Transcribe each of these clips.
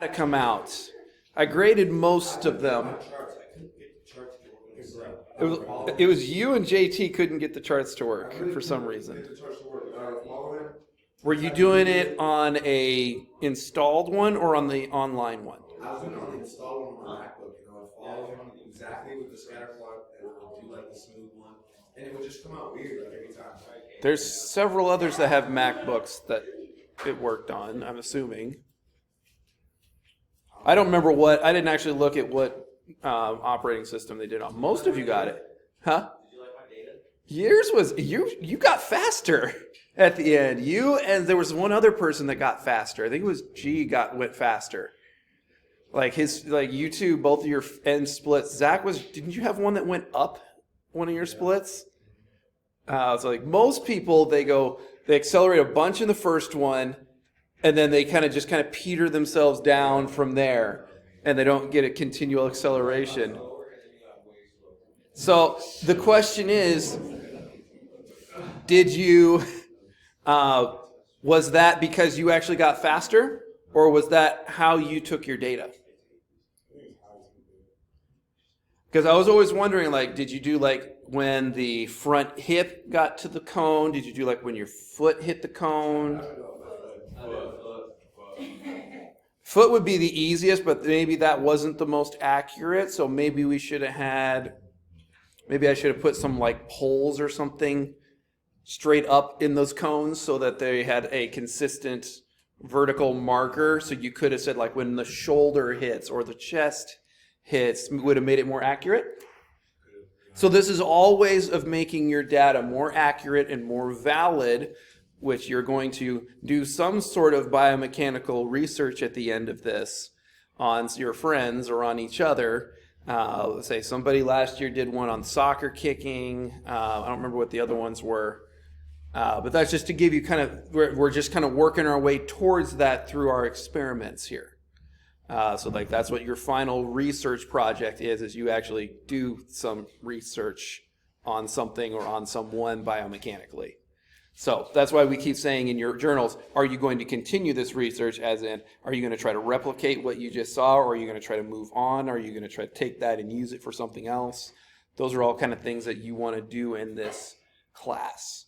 to come out. I graded most of them. It was you and JT couldn't get the charts to work for some reason. Were you doing it on a installed one or on the online one? I was doing it on the installed one on my MacBook. I'd follow him exactly with the scatter plot, and I'd do like the smooth one, and it would just come out weird like every time. There's several others that have MacBooks that it worked on, I'm assuming. I don't remember I didn't actually look at what operating system they did on. Most of you got it. Huh? Did you like my data? Yours was, you got faster at the end. You and there was one other person that got faster. I think it was went faster. Like you two, both of your end splits. Zach didn't you have one that went up one of your splits? So like most people, they accelerate a bunch in the first one, and then they kind of peter themselves down from there, and they don't get a continual acceleration. So the question is, did you, was that because you actually got faster, or was that how you took your data? Because I was always wondering, like, did you do like when the front hip got to the cone? Did you do like when your foot hit the cone? Foot would be the easiest, but maybe that wasn't the most accurate. So maybe I should have put some like poles or something straight up in those cones so that they had a consistent vertical marker. So you could have said like when the shoulder hits or the chest hits, would have made it more accurate. So this is all ways of making your data more accurate and more valid, which you're going to do some sort of biomechanical research at the end of this on your friends or on each other. Let's say somebody last year did one on soccer kicking. I don't remember what the other ones were. But that's just to give you we're just kind of working our way towards that through our experiments here. So like that's what your final research project is you actually do some research on something or on someone biomechanically. So that's why we keep saying in your journals, are you going to continue this research, as in, are you going to try to replicate what you just saw, or are you going to try to move on? Are you going to try to take that and use it for something else? Those are all kind of things that you want to do in this class.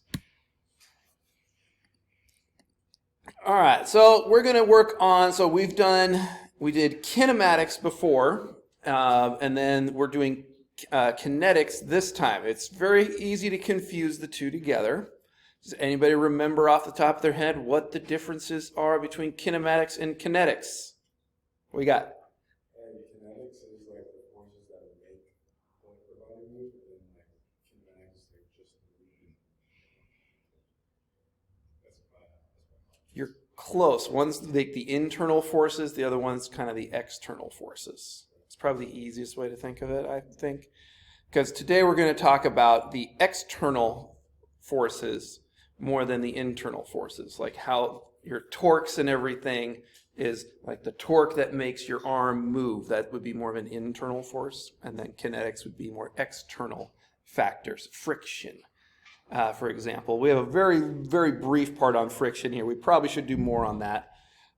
All right, so we're going to work on, we did kinematics before, and then we're doing kinetics this time. It's very easy to confuse the two together. Does anybody remember off the top of their head what the differences are between kinematics and kinetics? What we got? Kinetics is like the forces that would make the body move, and like kinematics is like just the You're close. One's like the internal forces, the other one's kind of the external forces. It's probably the easiest way to think of it, I think. Because today we're going to talk about the external forces more than the internal forces, like how your torques and everything is like the torque that makes your arm move. That would be more of an internal force, and then kinetics would be more external factors, friction. For example, we have a very, very brief part on friction here. We probably should do more on that.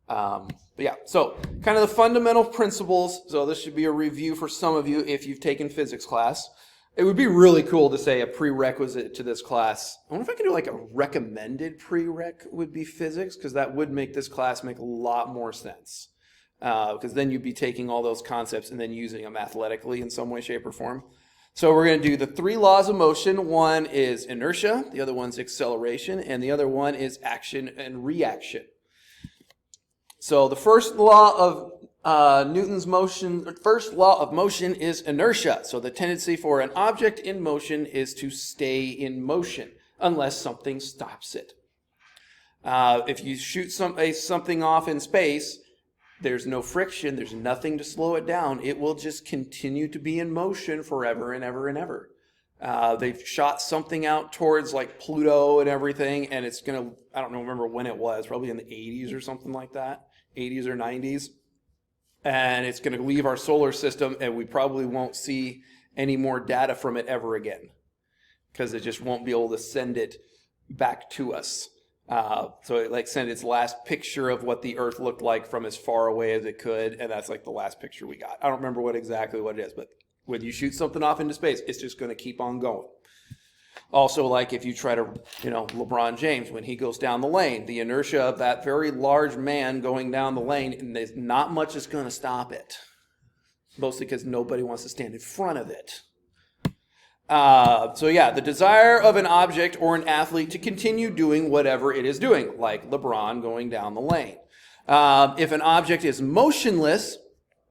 But yeah, so kind of the fundamental principles. So this should be a review for some of you if you've taken physics class. It would be really cool to say a prerequisite to this class. I wonder if I could do like a recommended prereq would be physics, because that would make this class make a lot more sense. Because then you'd be taking all those concepts and then using them athletically in some way, shape, or form. So we're going to do the 3 laws of motion. One is inertia, the other one's acceleration, and the other one is action and reaction. So the first law of Newton's motion, the first law of motion is inertia. So the tendency for an object in motion is to stay in motion unless something stops it. If you shoot something off in space, there's no friction, there's nothing to slow it down. It will just continue to be in motion forever and ever and ever. They've shot something out towards like Pluto and everything, and it's going to, I don't remember when it was, probably in the 80s or something like that, 80s or 90s. And it's going to leave our solar system, and we probably won't see any more data from it ever again, because it just won't be able to send it back to us. So it like sent its last picture of what the Earth looked like from as far away as it could, and that's like the last picture we got. I don't remember what it is, but when you shoot something off into space, it's just going to keep on going. Also, like if you try to, LeBron James, when he goes down the lane, the inertia of that very large man going down the lane, and there's not much is going to stop it. Mostly because nobody wants to stand in front of it. The desire of an object or an athlete to continue doing whatever it is doing, like LeBron going down the lane. If an object is motionless,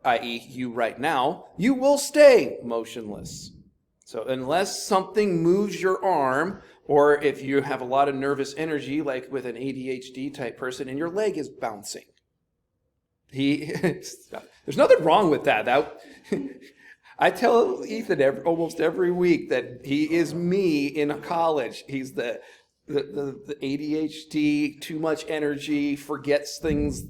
i.e. you right now, you will stay motionless. So unless something moves your arm, or if you have a lot of nervous energy, like with an ADHD type person, and your leg is bouncing. There's nothing wrong with that. I tell Ethan almost every week that he is me in college. He's the ADHD, too much energy, forgets things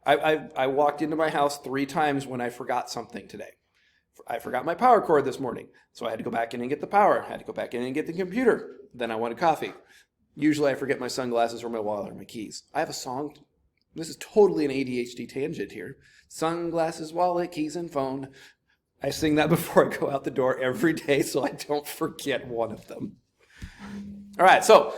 I walked into my house 3 times when I forgot something today. I forgot my power cord this morning, so I had to go back in and get the power. I had to go back in and get the computer. Then I wanted coffee. Usually I forget my sunglasses or my wallet or my keys. I have a song. This is totally an ADHD tangent here. Sunglasses, wallet, keys, and phone. I sing that before I go out the door every day so I don't forget one of them. All right, so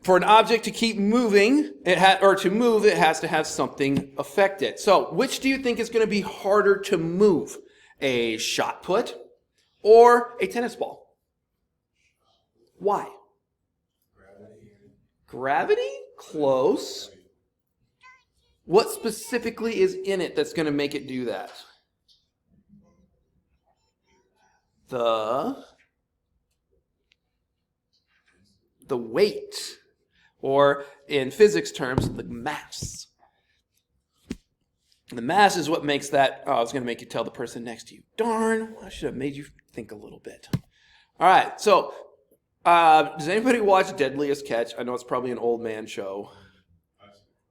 for an object to keep moving, it has to have something affect it. So which do you think is going to be harder to move? A shot put or a tennis ball? Why? Gravity? Close. What specifically is in it that's going to make it do that? The weight, or in physics terms, the mass. The mass is what makes that. Oh, I was going to make you tell the person next to you. Darn, I should have made you think a little bit. All right, so does anybody watch Deadliest Catch? I know it's probably an old man show.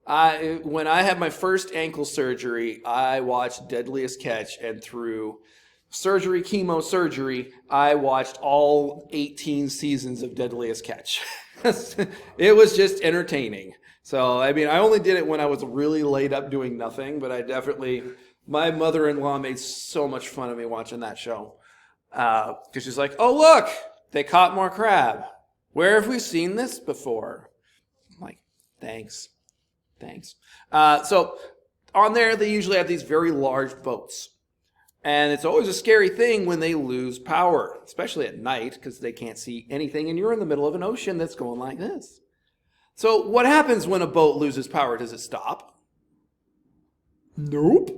When I had my first ankle surgery, I watched Deadliest Catch, and through chemo surgery, I watched all 18 seasons of Deadliest Catch. It was just entertaining. So, I mean, I only did it when I was really laid up doing nothing, but my mother-in-law made so much fun of me watching that show. Because she's like, oh, look, they caught more crab. Where have we seen this before? I'm like, thanks. So on there, they usually have these very large boats. And it's always a scary thing when they lose power, especially at night, because they can't see anything, and you're in the middle of an ocean that's going like this. So what happens when a boat loses power? Does it stop? Nope.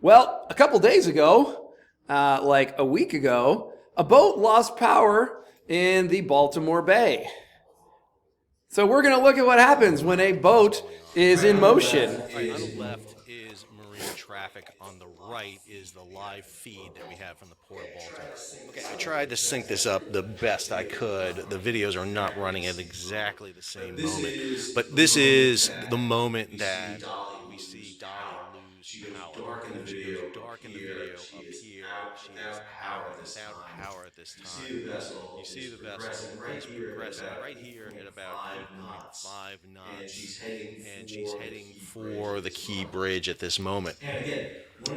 Well, a couple days ago, like a week ago, a boat lost power in the Baltimore Bay. So we're going to look at what happens when a boat is in motion. On the left is marine traffic. On the right is the live feed that we have from the Port of Baltimore. Okay, I tried to sync this up the best I could. The videos are not running at exactly the same moment. But this is the moment that we see Dolly lose power. She goes dark in the video. Up here, she is without power at this time. You see the vessel is progressing right here at about 8.5 knots. And she's heading for the Key Bridge at this moment.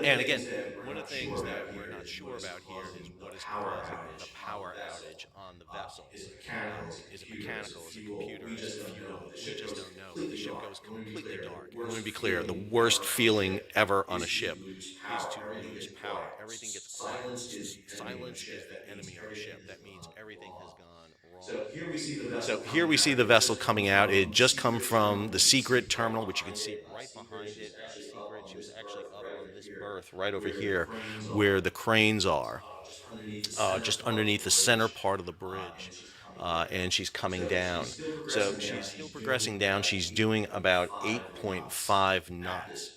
And again, one of the things that we're not sure about here is what is causing the power outage on the vessel. Is it mechanical? Is it computer? Is it fuel? We just don't know. The ship goes completely dark. And let me be clear, the worst feeling ever on a ship is to lose power. Everything gets quiet. Silence is the enemy of a ship. That means everything has gone wrong. So here we see the vessel coming out. It just come from the Secret terminal, which you can see right behind it. Secret. She was actually up on this berth right over here where the cranes are, just underneath the center part of the bridge. And she's coming down. So she's still progressing down. She's doing about 8.5 knots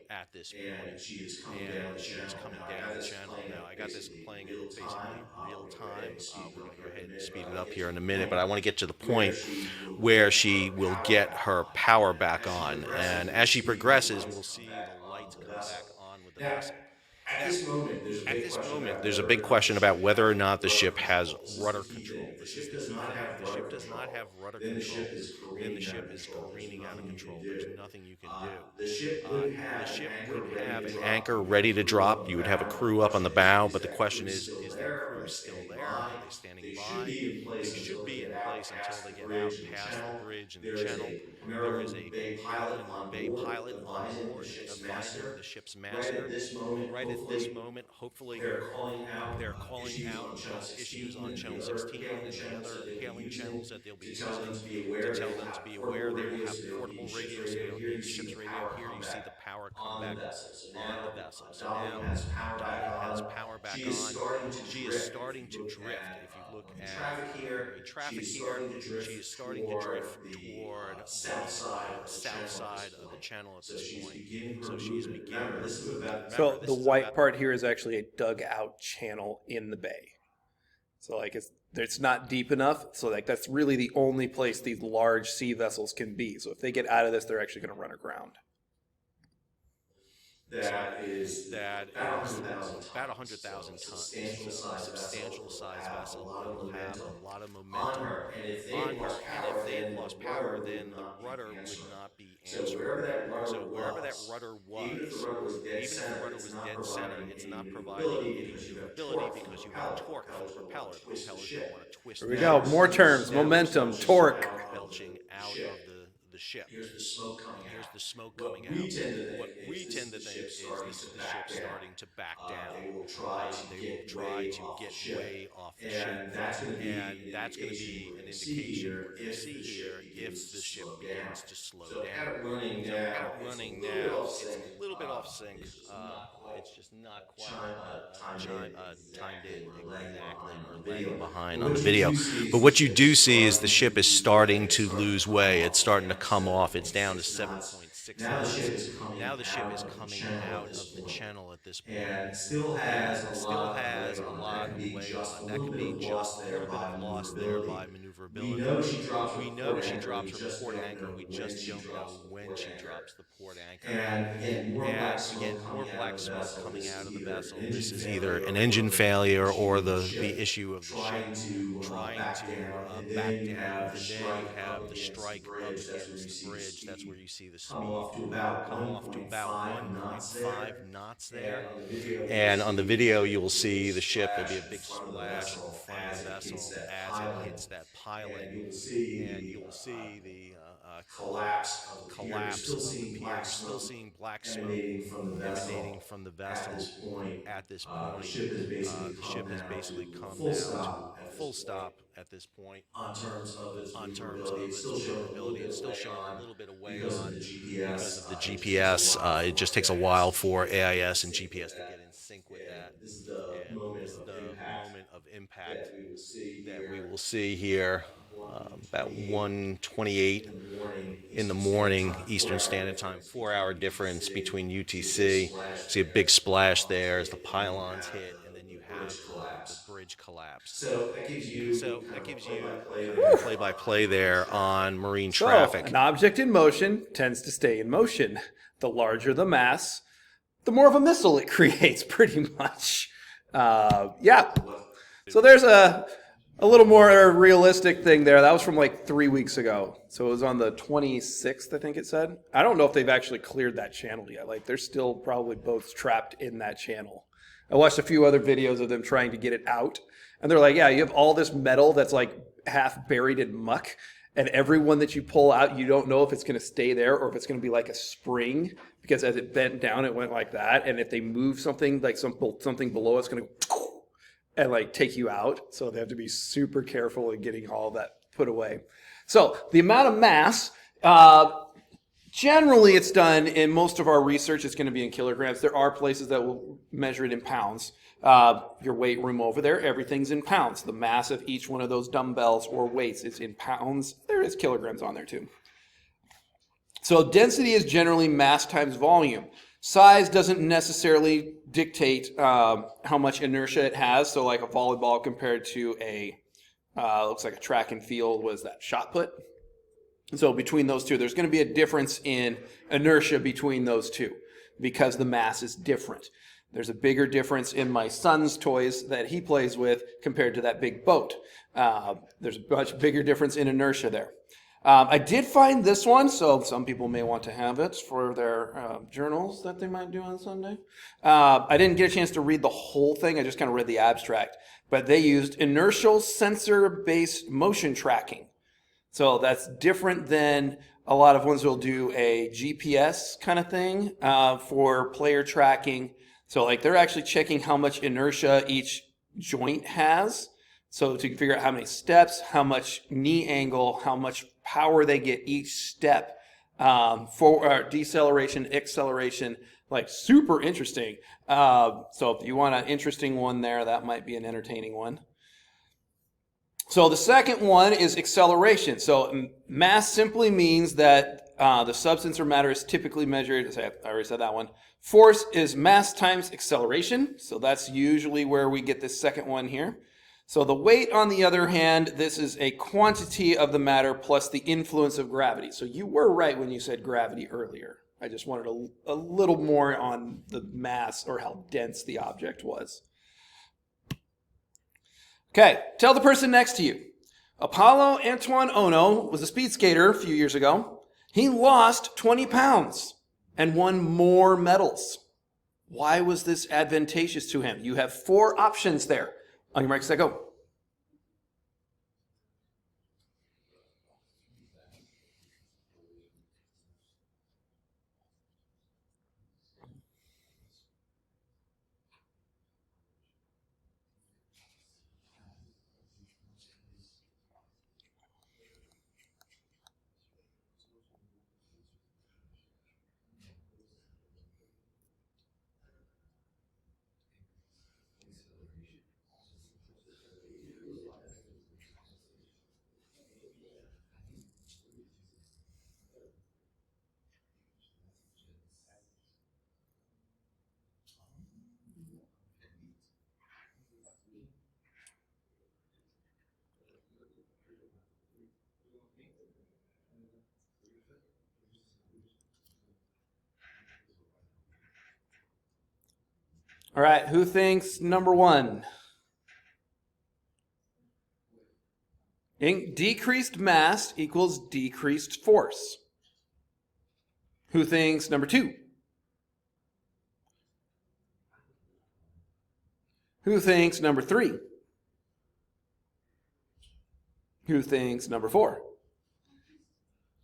at this point. And she is coming down the channel. Now, I got this playing in basically real time. We're going to go ahead and speed it up here in a minute, but I want to get to the point where she will get her power back on. And as she progresses, we'll see the lights come back on with the vessel. At this moment, there's a big question about whether or not the ship has rudder control. This is the key thing. If the ship does not have rudder control, then the ship is careening out of control. There's nothing you can do. The ship would have an anchor ready to drop. You would have a crew up on the bow, but the question is their crew still there? Are they standing by? They should be in place until they get out past the bridge and the channel. There is a bay pilot on board advising the ship's master. Right at this moment, hopefully, they're calling out issues on Channel 16 and the other hailing channels that they'll be using to tell them to be aware. They will have portable radio, so you don't need the ship's radio. Here you see the power come back on the vessel. So now Dolly has power back on. She is starting to drift. If you look at the traffic here, she is starting to drift toward the south side of the channel at this point. So she's beginning. So the white part here is actually a dugout channel in the bay. So like it's not deep enough. So like that's really the only place these large sea vessels can be. So if they get out of this, they're actually going to run aground. That is about 100,000 tons. So a substantial size vessel that will have a lot of momentum on her. And if they had lost power, then the rudder would not be answering. So wherever that rudder was, even if the rudder was dead center, it's not providing any maneuverability because you have torque from the propeller. The propellers don't want to twist. Here we go. More terms. Momentum, torque. Belching out of the ship. Here's the smoke coming out. Here's the smoke coming out. What we tend to think is this is the ship starting to back down. They will try to get way off the ship. And that's going to be an indication we're going to see here if the ship begins to slow down. Running now, it's a little bit off sync. It's just not quite timed in exactly. We're lagging behind on the video. But what you do see is the ship is starting to lose way. It's starting to come off. It's down to 7.6 knots. Now the ship is coming out of the channel at this point. and still has A lot of way on. That could be just a little bit of loss there by maneuverability. We know she drops her port anchor. We just don't know when she drops the port anchor. And again, more black smoke coming out of the vessel. This is either an engine failure or the issue of the ship trying to back down. And then you have the strike up against the bridge. That's where you see the speed come off to about 1.5 knots there. And on the video, you will see the ship. There'll be a big splash in front of the vessel as it hits that piling, and you will see the collapse of the pier. You're still seeing black smoke emanating from the vessel at this point. The ship has basically come down to a full stop at this point. on terms of its maneuverability. It's still showing a little bit of way on because of the GPS. It just takes a while for AIS and GPS to get in sync with that. This is the moment of impact that we will see here. About 1:28 in the morning Eastern Standard Time, 4-hour difference between UTC. See a big splash there as the pylons hit, and then you have the bridge collapse. So that gives you play-by-play there on marine traffic. So, an object in motion tends to stay in motion. The larger the mass, the more of a missile it creates, pretty much. Yeah. So there's a little more realistic thing there. That was from like 3 weeks ago. So it was on the 26th, I think it said. I don't know if they've actually cleared that channel yet. Like there's still probably boats trapped in that channel. I watched a few other videos of them trying to get it out. And they're like, yeah, you have all this metal that's like half buried in muck. And every one that you pull out, you don't know if it's going to stay there or if it's going to be like a spring. Because as it bent down, it went like that. And if they move something, like something below, it's going to go and like take you out. So they have to be super careful in getting all that put away. So the amount of mass, generally it's done in most of our research, it's going to be in kilograms. There are places that will measure it in pounds. Your weight room over there, everything's in pounds. The mass of each one of those dumbbells or weights is in pounds. There is kilograms on there too. So density is generally mass times volume. Size doesn't necessarily dictate how much inertia it has. So like a volleyball compared to looks like a track and field, was that shot put? So between those two, there's going to be a difference in inertia between those two because the mass is different. There's a bigger difference in my son's toys that he plays with compared to that big boat. There's a much bigger difference in inertia there. I did find this one, so some people may want to have it for their journals that they might do on Sunday. I didn't get a chance to read the whole thing. I just kind of read the abstract. But they used inertial sensor-based motion tracking. So that's different than a lot of ones will do a GPS kind of thing for player tracking. So like they're actually checking how much inertia each joint has. So to figure out how many steps, how much knee angle, how much power they get each step, for deceleration, acceleration, like super interesting. So if you want an interesting one there, that might be an entertaining one. So the second one is acceleration. So mass simply means that the substance or matter is typically measured, I already said that one. Force is mass times acceleration. So that's usually where we get this second one here. So the weight, on the other hand, this is a quantity of the matter plus the influence of gravity. So you were right when you said gravity earlier. I just wanted a little more on the mass or how dense the object was. Okay, tell the person next to you. Apollo Antoine Ono was a speed skater a few years ago. He lost 20 pounds and won more medals. Why was this advantageous to him? You have 4 options there. On your mark, set, go. All right, who thinks number 1? Decreased mass equals decreased force. Who thinks number 2? Who thinks number 3? Who thinks number 4?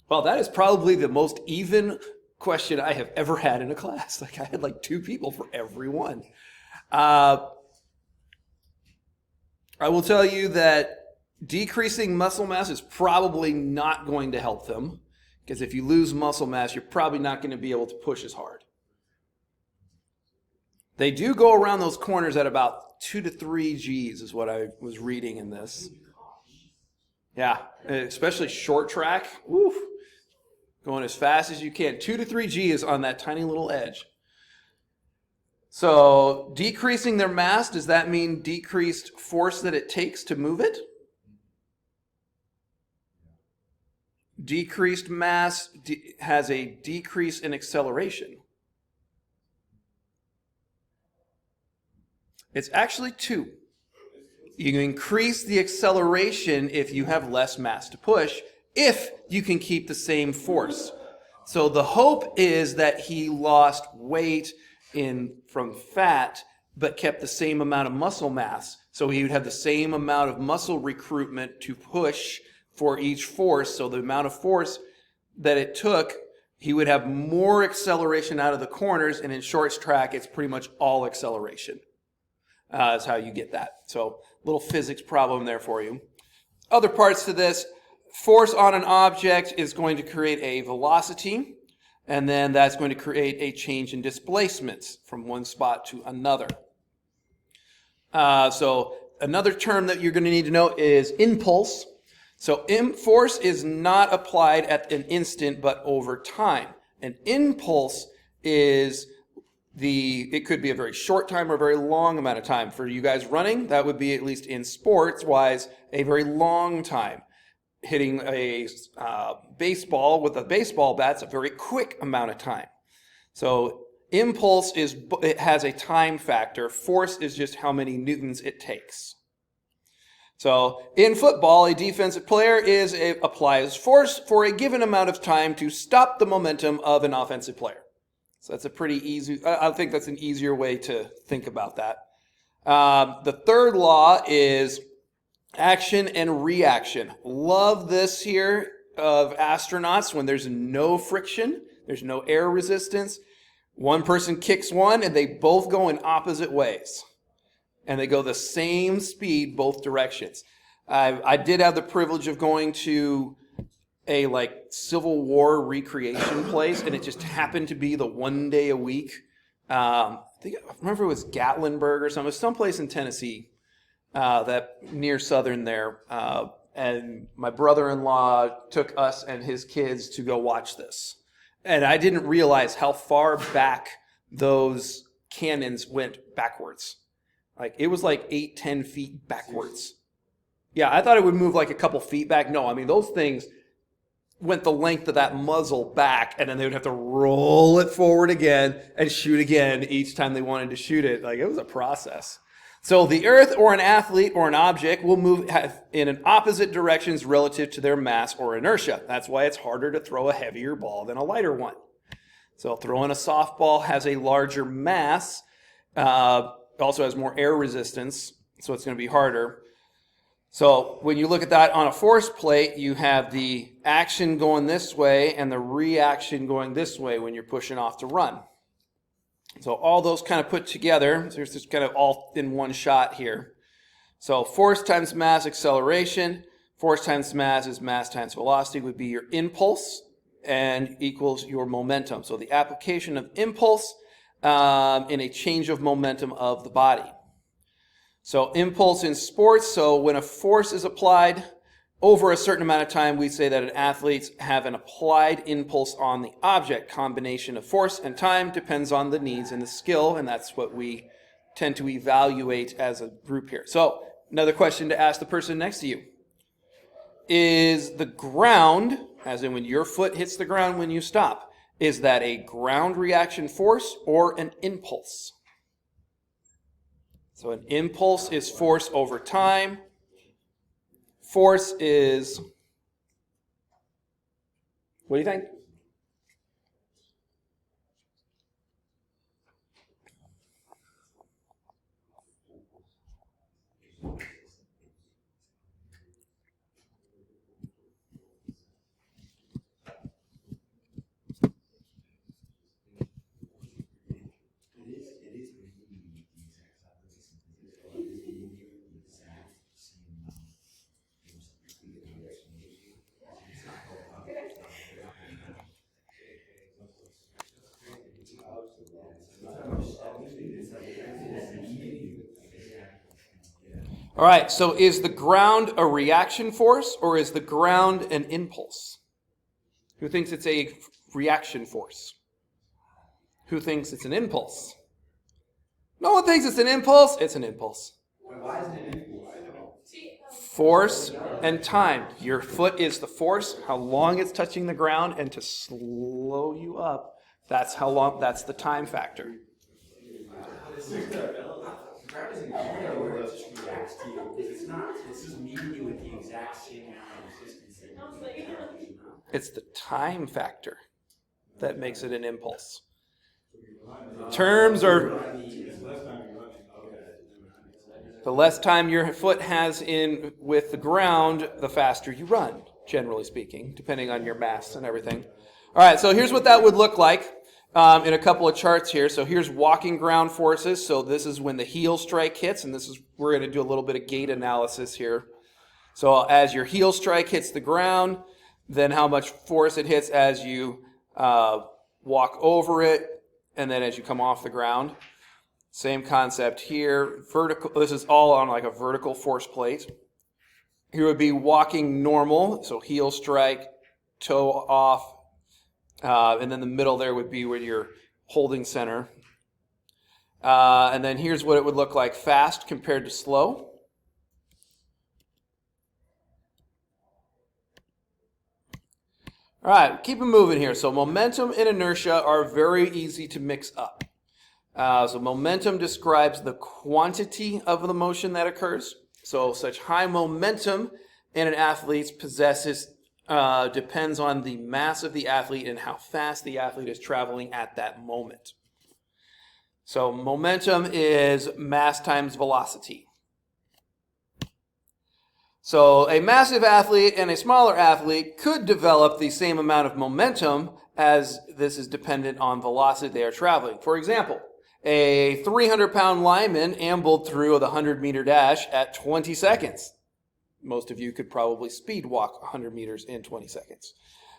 Well, that is probably the most even question I have ever had in a class. Like I had like 2 people for every one. I will tell you that decreasing muscle mass is probably not going to help them, because if you lose muscle mass, you're probably not going to be able to push as hard. They do go around those corners at about 2 to 3 Gs is what I was reading in this. Yeah, especially short track. Woof. Going as fast as you can. 2 to 3 Gs on that tiny little edge. So decreasing their mass, does that mean decreased force that it takes to move it? Decreased mass has a decrease in acceleration. It's actually 2. You increase the acceleration if you have less mass to push, if you can keep the same force. So the hope is that he lost weight from fat, but kept the same amount of muscle mass. So he would have the same amount of muscle recruitment to push for each force. So the amount of force that it took, he would have more acceleration out of the corners. And in short track, it's pretty much all acceleration. Is how you get that. So little physics problem there for you. Other parts to this, force on an object is going to create a velocity. And then that's going to create a change in displacements from one spot to another. So another term that you're going to need to know is impulse. So force is not applied at an instant, but over time. An impulse is it could be a very short time or a very long amount of time. For you guys running, that would be, at least in sports-wise, a very long time. Hitting a baseball with a baseball bat's a very quick amount of time. So Impulse it has a time factor. Force is just how many newtons it takes. So in football, a defensive player applies force for a given amount of time to stop the momentum of an offensive player. So that's a pretty easy, I think that's an easier way to think about that. The third law is action and reaction. Love this here of astronauts when there's no friction, there's no air resistance. One person kicks one and they both go in opposite ways. And they go the same speed both directions. I did have the privilege of going to a Civil War recreation place, and it just happened to be the one day a week. I remember it was Gatlinburg or something. It was someplace in Tennessee, that near Southern there. And my brother-in-law took us and his kids to go watch this. And I didn't realize how far back those cannons went backwards. It was 8-10 feet backwards. Yeah, I thought it would move a couple feet back. No, I mean, those things went the length of that muzzle back, and then they would have to roll it forward again and shoot again each time they wanted to shoot it. It was a process. So the Earth or an athlete or an object will move in an opposite directions relative to their mass or inertia. That's why it's harder to throw a heavier ball than a lighter one. So throwing a softball has a larger mass, also has more air resistance, so it's going to be harder. So when you look at that on a force plate, you have the action going this way and the reaction going this way when you're pushing off to run. So all those kind of put together, so there's just kind of all in one shot here. So force times mass acceleration, force times mass is mass times velocity would be your impulse and equals your momentum. So the application of impulse in a change of momentum of the body. So impulse in sports, so when a force is applied over a certain amount of time, we say that an athletes have an applied impulse on the object. Combination of force and time depends on the needs and the skill, and that's what we tend to evaluate as a group here. So another question to ask the person next to you. Is the ground, as in when your foot hits the ground when you stop, is that a ground reaction force or an impulse? So an impulse is force over time. Force is, what do you think? All right, so is the ground a reaction force or is the ground an impulse? Who thinks it's a reaction force? Who thinks it's an impulse? No one thinks it's an impulse. It's an impulse. Why is it an impulse? Force and time. Your foot is the force, how long it's touching the ground, and to slow you up, that's how long, that's the time factor. Ground isn't clear where it just reacts to you. It's not. It's just meeting you with the exact same amount of resistance. It's the time factor that makes it an impulse. Terms are, the less time your foot has in with the ground, the faster you run, generally speaking, depending on your mass and everything. All right, so here's what that would look like. In a couple of charts here. So here's walking ground forces. So this is when the heel strike hits, and this is, we're going to do a little bit of gait analysis here. So as your heel strike hits the ground, then how much force it hits as you walk over it, and then as you come off the ground. Same concept here. Vertical. This is all on like a vertical force plate. Here would be walking normal. So heel strike, toe off. And then the middle there would be where your holding center. And then here's what it would look like fast compared to slow. All right, keep it moving here. So momentum and inertia are very easy to mix up. So momentum describes the quantity of the motion that occurs. So such high momentum in an athlete possesses depends on the mass of the athlete and how fast the athlete is traveling at that moment. So momentum is mass times velocity. So a massive athlete and a smaller athlete could develop the same amount of momentum, as this is dependent on velocity they are traveling. For example, a 300-pound lineman ambled through the 100-meter dash at 20 seconds. Most of you could probably speed walk 100 meters in 20 seconds.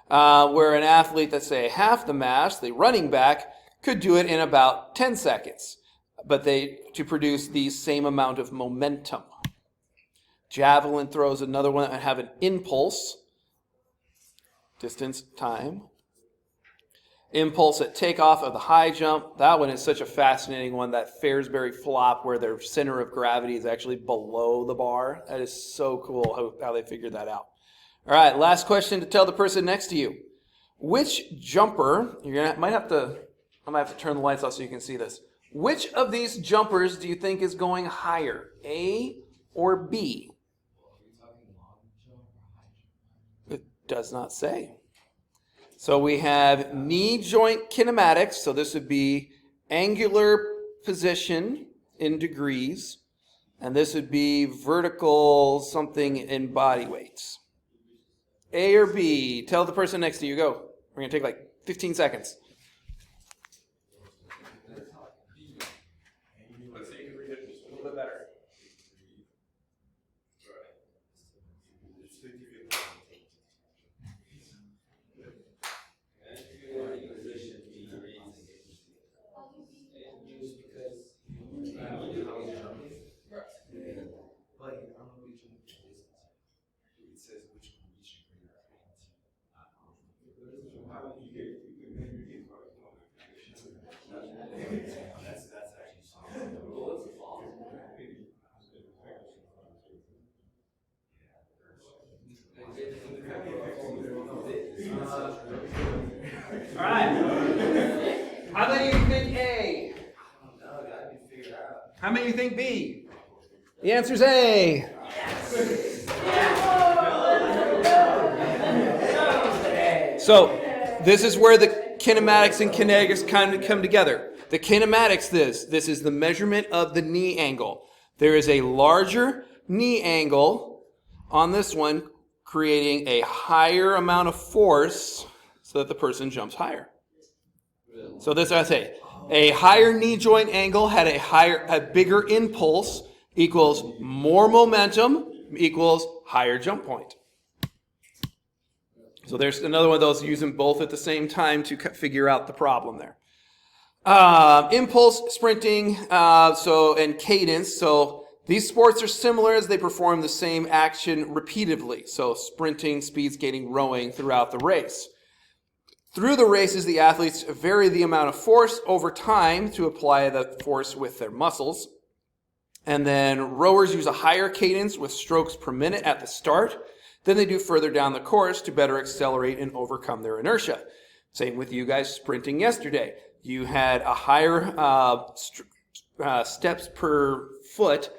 Where an athlete that's, say, half the mass, the running back, could do it in about 10 seconds, but to produce the same amount of momentum. Javelin throws another one that have an impulse, distance, time. Impulse at takeoff of the high jump. That one is such a fascinating one, that Fairsbury flop where their center of gravity is actually below the bar. That is so cool how they figured that out. All right, last question to tell the person next to you. Which jumper, I might have to turn the lights off so you can see this. Which of these jumpers do you think is going higher, A or B? It does not say. So we have knee joint kinematics. So this would be angular position in degrees. And this would be vertical something in body weights. A or B? Tell the person next to you. Go. We're going to take like 15 seconds. Let's see if you can read it just a little bit better. All right. How many of you think A? How many of you think B? The answer's A. So this is where the kinematics and kinetics kind of come together. The kinematics, this is the measurement of the knee angle. There is a larger knee angle on this one, creating a higher amount of force so that the person jumps higher. So this I say, a higher knee joint angle had a bigger impulse equals more momentum equals higher jump point. So there's another one of those, using both at the same time to figure out the problem there. Impulse, sprinting, and cadence. So these sports are similar as they perform the same action repeatedly. So sprinting, speed skating, rowing throughout the race. Through the races, the athletes vary the amount of force over time to apply the force with their muscles. And then rowers use a higher cadence with strokes per minute at the start than they do further down the course to better accelerate and overcome their inertia. Same with you guys sprinting yesterday. You had a higher steps per foot.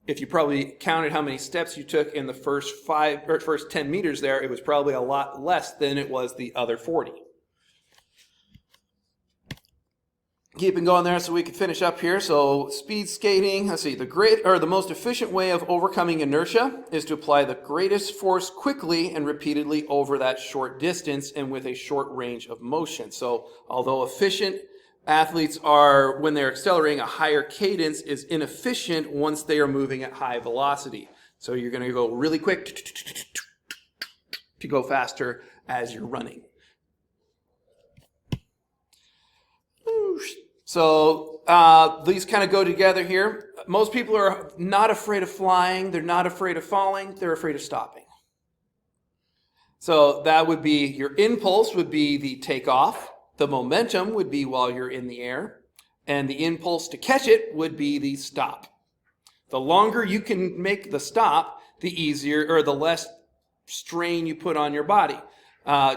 If you probably counted how many steps you took in the first 10 meters there, it was probably a lot less than it was the other 40. Keeping going there so we can finish up here. So speed skating, let's see, the most efficient way of overcoming inertia is to apply the greatest force quickly and repeatedly over that short distance and with a short range of motion. So although efficient, athletes are, when they're accelerating, a higher cadence is inefficient once they are moving at high velocity. So you're going to go really quick to go faster as you're running. So these kind of go together here. Most people are not afraid of flying. They're not afraid of falling. They're afraid of stopping. So that would be, your impulse would be the takeoff. The momentum would be while you're in the air. And the impulse to catch it would be the stop. The longer you can make the stop, the easier, or the less strain you put on your body.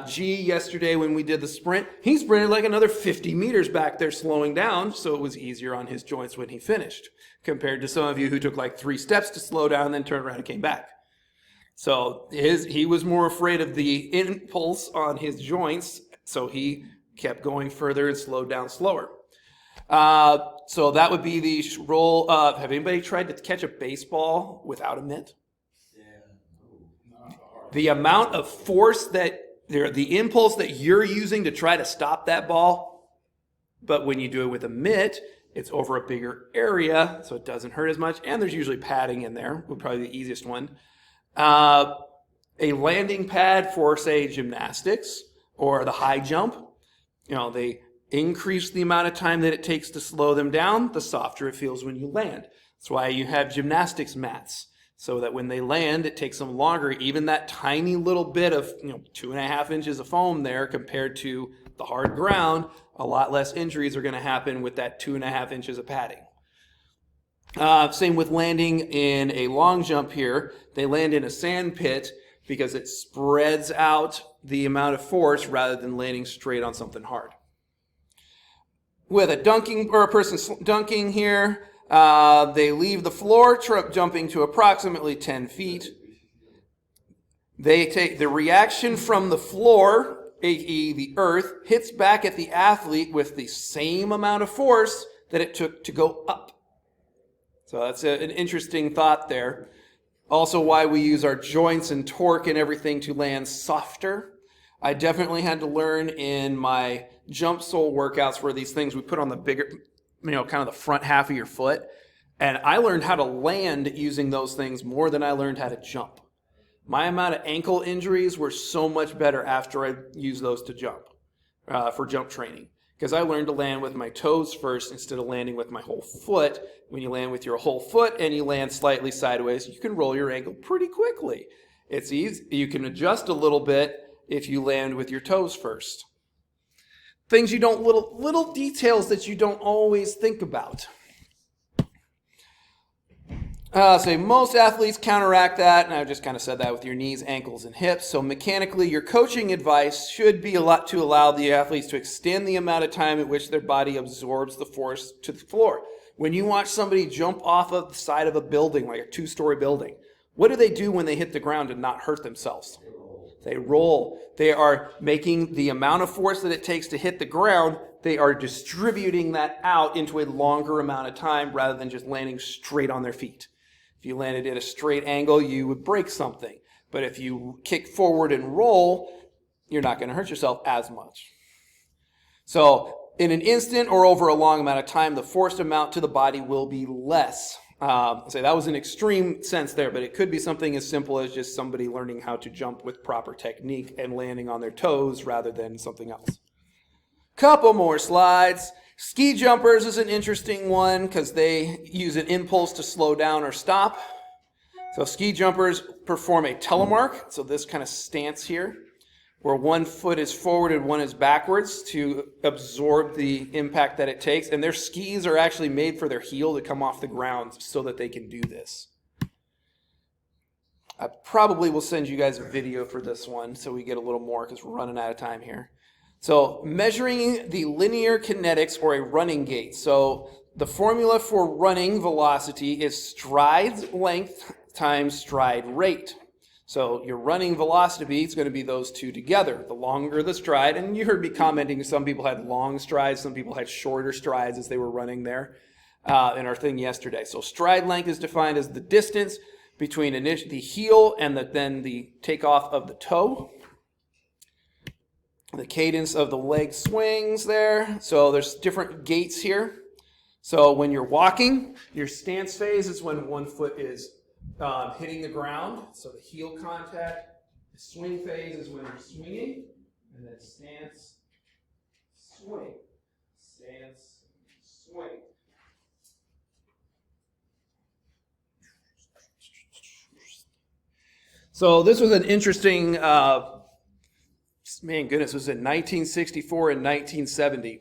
G yesterday when we did the sprint, he sprinted like another 50 meters back there slowing down, so it was easier on his joints when he finished, compared to some of you who took like 3 steps to slow down and then turned around and came back. So he was more afraid of the impulse on his joints, so he kept going further and slowed down slower. So that would be the roll. Have anybody tried to catch a baseball without a mitt? The amount of force that the impulse that you're using to try to stop that ball, but when you do it with a mitt, it's over a bigger area, so it doesn't hurt as much, and there's usually padding in there, would probably be the easiest one. A landing pad for, say, gymnastics or the high jump, they increase the amount of time that it takes to slow them down, the softer it feels when you land. That's why you have gymnastics mats, so that when they land, it takes them longer. Even that tiny little bit of 2.5 inches of foam there compared to the hard ground, a lot less injuries are going to happen with that 2.5 inches of padding. Same with landing in a long jump here. They land in a sand pit because it spreads out the amount of force rather than landing straight on something hard. With a dunking or a person dunking here, they leave the floor, jumping to approximately 10 feet. They take the reaction from the floor, i.e. the earth, hits back at the athlete with the same amount of force that it took to go up. So that's an interesting thought there. Also why we use our joints and torque and everything to land softer. I definitely had to learn in my jump sole workouts where these things we put on the bigger, kind of the front half of your foot. And I learned how to land using those things more than I learned how to jump. My amount of ankle injuries were so much better after I used those to jump, for jump training. Because I learned to land with my toes first instead of landing with my whole foot. When you land with your whole foot and you land slightly sideways, you can roll your ankle pretty quickly. It's easy. You can adjust a little bit if you land with your toes first. Things you don't, little details that you don't always think about. Say most athletes counteract that, and I just kind of said that with your knees, ankles, and hips. So mechanically, your coaching advice should be to allow the athletes to extend the amount of time at which their body absorbs the force to the floor. When you watch somebody jump off of the side of a building, like a 2-story building, what do they do when they hit the ground and not hurt themselves? They roll. They are making the amount of force that it takes to hit the ground, they are distributing that out into a longer amount of time rather than just landing straight on their feet. If you landed at a straight angle, you would break something. But if you kick forward and roll, you're not going to hurt yourself as much. So in an instant or over a long amount of time, the forced amount to the body will be less. So that was an extreme sense there, but it could be something as simple as just somebody learning how to jump with proper technique and landing on their toes rather than something else. Couple more slides. Ski jumpers is an interesting one because they use an impulse to slow down or stop. So ski jumpers perform a telemark, so this kind of stance here, where one foot is forward and one is backwards to absorb the impact that it takes. And their skis are actually made for their heel to come off the ground so that they can do this. I probably will send you guys a video for this one so we get a little more because we're running out of time here. So measuring the linear kinetics or a running gait. So the formula for running velocity is stride length times stride rate. So your running velocity is going to be those two together. The longer the stride, and you heard me commenting, some people had long strides, some people had shorter strides as they were running there in our thing yesterday. So stride length is defined as the distance between the heel and then the takeoff of the toe. The cadence of the leg swings there. So there's different gaits here. So when you're walking, your stance phase is when one foot is hitting the ground. So the heel contact. The swing phase is when you're swinging. And then stance, swing. Stance, swing. So this was an interesting man, goodness, it was in 1964 and 1970.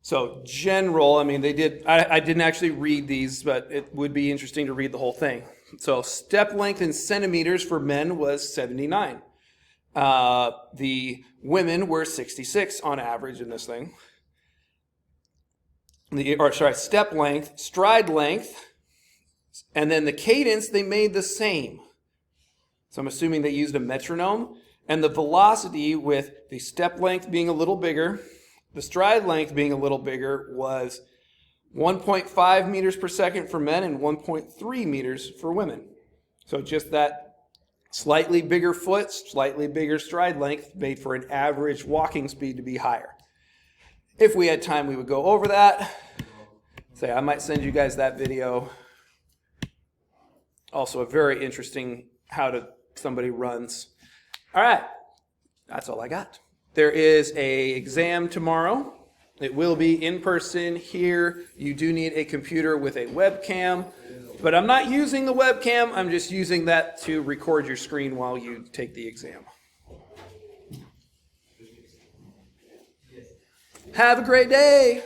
So general, they did, I didn't actually read these, but it would be interesting to read the whole thing. So step length in centimeters for men was 79. The women were 66 on average in this thing. Step length, stride length, and then the cadence they made the same. So I'm assuming they used a metronome. And the velocity, with the step length being a little bigger, the stride length being a little bigger, was 1.5 meters per second for men and 1.3 meters for women. So just that slightly bigger foot, slightly bigger stride length made for an average walking speed to be higher. If we had time, we would go over that. Say, I might send you guys that video. Also a very interesting somebody runs. All right, that's all I got. There is an exam tomorrow. It will be in person here. You do need a computer with a webcam, but I'm not using the webcam. I'm just using that to record your screen while you take the exam. Have a great day.